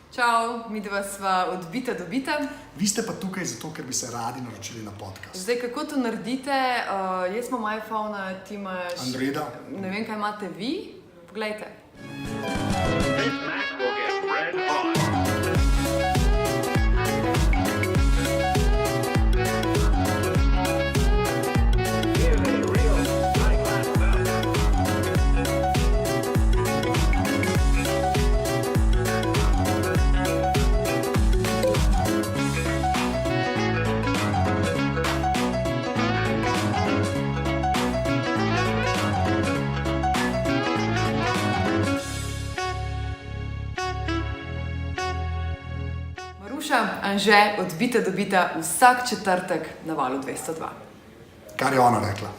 Čau, midva sva odbita dobita. Vi ste pa tukaj zato, ker bi se radi naročili na podcast. Zdaj, kako to naredite? Jaz imam iPhone, ti imaš... Androida. Ne vem, kaj imate vi. Poglejte. This match will get red hot. Give a real high-class belt. Maruša, Anže, odbita dobita vsak četrtek na Valu 202. Kar je ona rekla.